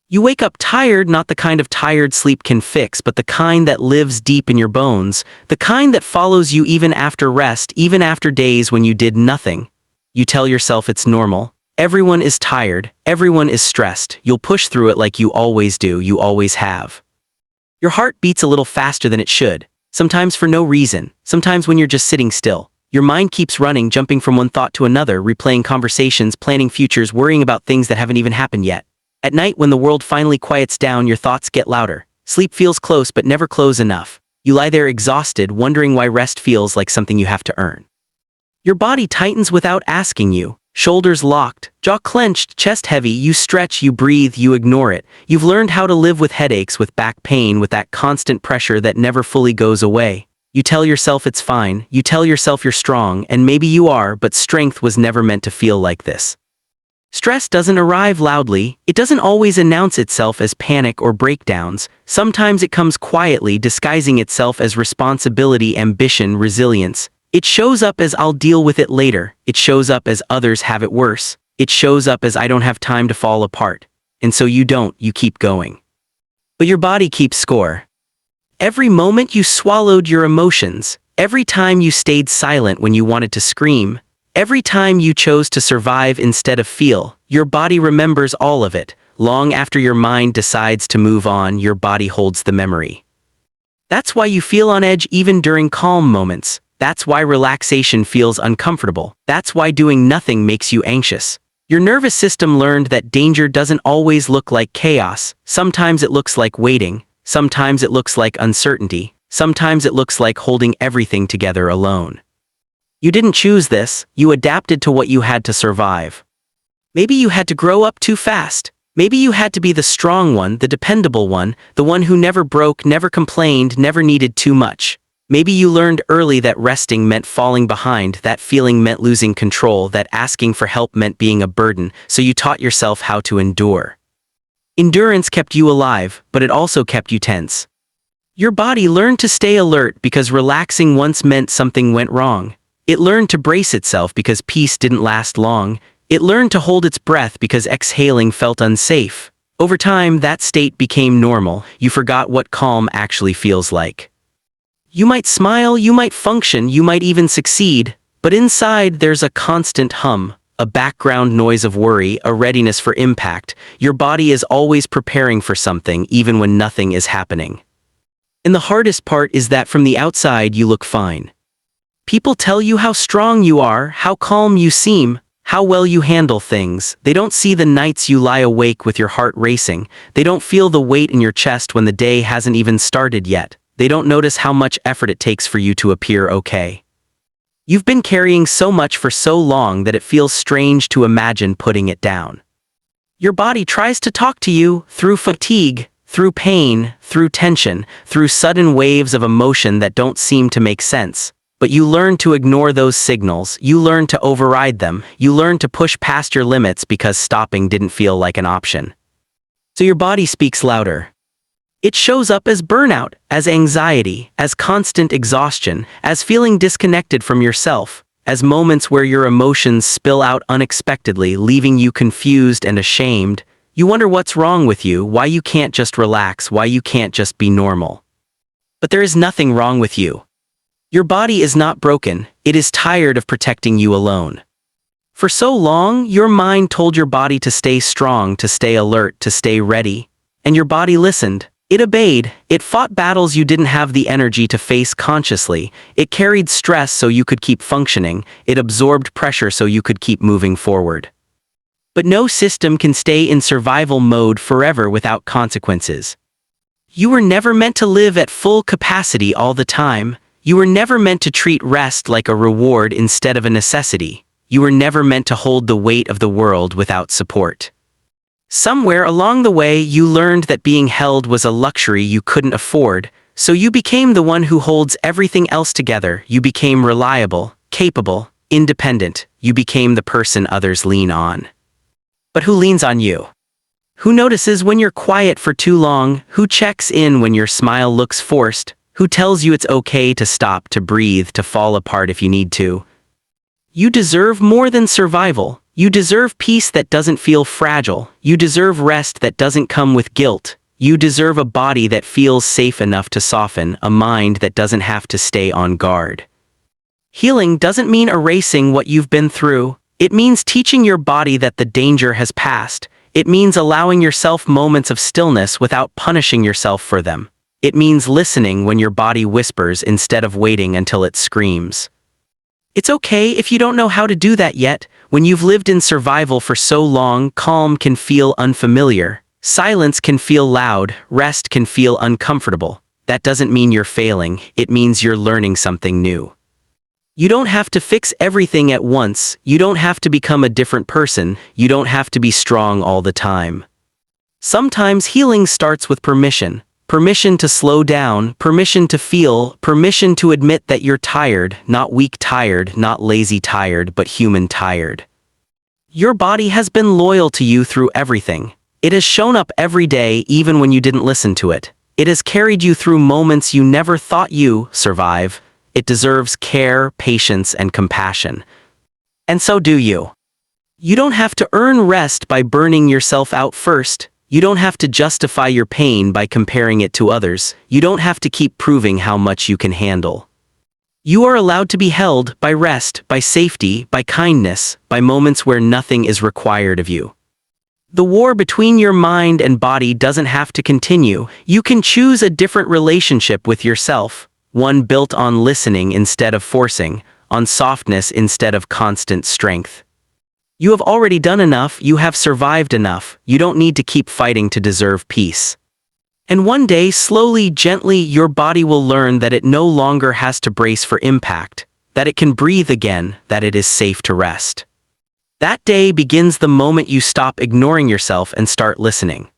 You wake up tired, not the kind of tired sleep can fix, but the kind that lives deep in your bones, the kind that follows you even after rest, even after days when you did nothing. You tell yourself it's normal. Everyone is tired, everyone is stressed, you'll push through it like you always do, you always have. Your heart beats a little faster than it should, sometimes for no reason, sometimes when you're just sitting still. Your mind keeps running, jumping from one thought to another, replaying conversations, planning futures, worrying about things that haven't even happened yet. At night, when the world finally quiets down, your thoughts get louder. Sleep feels close but never close enough. You lie there exhausted, wondering why rest feels like something you have to earn. Your body tightens without asking you. Shoulders locked, jaw clenched, chest heavy, you stretch, you breathe, you ignore it. You've learned how to live with headaches, with back pain, with that constant pressure that never fully goes away. You tell yourself it's fine, you tell yourself you're strong, and maybe you are, but strength was never meant to feel like this. Stress doesn't arrive loudly, it doesn't always announce itself as panic or breakdowns. Sometimes it comes quietly, disguising itself as responsibility, ambition, resilience. It shows up as "I'll deal with it later." It shows up as "others have it worse." It shows up as "I don't have time to fall apart." And so you don't, you keep going. But your body keeps score. Every moment you swallowed your emotions, every time you stayed silent when you wanted to scream, every time you chose to survive instead of feel, your body remembers all of it. Long after your mind decides to move on, your body holds the memory. That's why you feel on edge even during calm moments. That's why relaxation feels uncomfortable. That's why doing nothing makes you anxious. Your nervous system learned that danger doesn't always look like chaos. Sometimes it looks like waiting. Sometimes it looks like uncertainty. Sometimes it looks like holding everything together alone. You didn't choose this. You adapted to what you had to survive. Maybe you had to grow up too fast. Maybe you had to be the strong one, the dependable one, the one who never broke, never complained, never needed too much. Maybe you learned early that resting meant falling behind, that feeling meant losing control, that asking for help meant being a burden, so you taught yourself how to endure. Endurance kept you alive, but it also kept you tense. Your body learned to stay alert because relaxing once meant something went wrong. It learned to brace itself because peace didn't last long. It learned to hold its breath because exhaling felt unsafe. Over time, that state became normal. You forgot what calm actually feels like. You might smile, you might function, you might even succeed, but inside there's a constant hum, a background noise of worry, a readiness for impact. Your body is always preparing for something, even when nothing is happening. And the hardest part is that from the outside you look fine. People tell you how strong you are, how calm you seem, how well you handle things. They don't see the nights you lie awake with your heart racing. They don't feel the weight in your chest when the day hasn't even started yet. They don't notice how much effort it takes for you to appear okay. You've been carrying so much for so long that it feels strange to imagine putting it down. Your body tries to talk to you through fatigue, through pain, through tension, through sudden waves of emotion that don't seem to make sense. But you learn to ignore those signals, you learn to override them, you learn to push past your limits because stopping didn't feel like an option. So your body speaks louder. It shows up as burnout, as anxiety, as constant exhaustion, as feeling disconnected from yourself, as moments where your emotions spill out unexpectedly, leaving you confused and ashamed. You wonder what's wrong with you, why you can't just relax, why you can't just be normal. But there is nothing wrong with you. Your body is not broken, it is tired of protecting you alone. For so long, your mind told your body to stay strong, to stay alert, to stay ready. And your body listened. It obeyed. It fought battles you didn't have the energy to face consciously. It carried stress so you could keep functioning. It absorbed pressure so you could keep moving forward. But no system can stay in survival mode forever without consequences. You were never meant to live at full capacity all the time. You were never meant to treat rest like a reward instead of a necessity. You were never meant to hold the weight of the world without support. Somewhere along the way, you learned that being held was a luxury you couldn't afford, so you became the one who holds everything else together. You became reliable, capable, independent. You became the person others lean on. But who leans on you? Who notices when you're quiet for too long? Who checks in when your smile looks forced? Who tells you it's okay to stop, to breathe, to fall apart if you need to? You deserve more than survival. You deserve peace that doesn't feel fragile. You deserve rest that doesn't come with guilt. You deserve a body that feels safe enough to soften, a mind that doesn't have to stay on guard. Healing doesn't mean erasing what you've been through. It means teaching your body that the danger has passed. It means allowing yourself moments of stillness without punishing yourself for them. It means listening when your body whispers instead of waiting until it screams. It's okay if you don't know how to do that yet. When you've lived in survival for so long, calm can feel unfamiliar. Silence can feel loud. Rest can feel uncomfortable. That doesn't mean you're failing. It means you're learning something new. You don't have to fix everything at once. You don't have to become a different person. You don't have to be strong all the time. Sometimes healing starts with permission. Permission to slow down, permission to feel, permission to admit that you're tired, not weak tired, not lazy tired, but human tired. Your body has been loyal to you through everything. It has shown up every day even when you didn't listen to it. It has carried you through moments you never thought you survive. It deserves care, patience, and compassion. And so do you. You don't have to earn rest by burning yourself out first. You don't have to justify your pain by comparing it to others. You don't have to keep proving how much you can handle. You are allowed to be held by rest, by safety, by kindness, by moments where nothing is required of you. The war between your mind and body doesn't have to continue. You can choose a different relationship with yourself, one built on listening instead of forcing, on softness instead of constant strength. You have already done enough, you have survived enough, you don't need to keep fighting to deserve peace. And one day, slowly, gently, your body will learn that it no longer has to brace for impact, that it can breathe again, that it is safe to rest. That day begins the moment you stop ignoring yourself and start listening.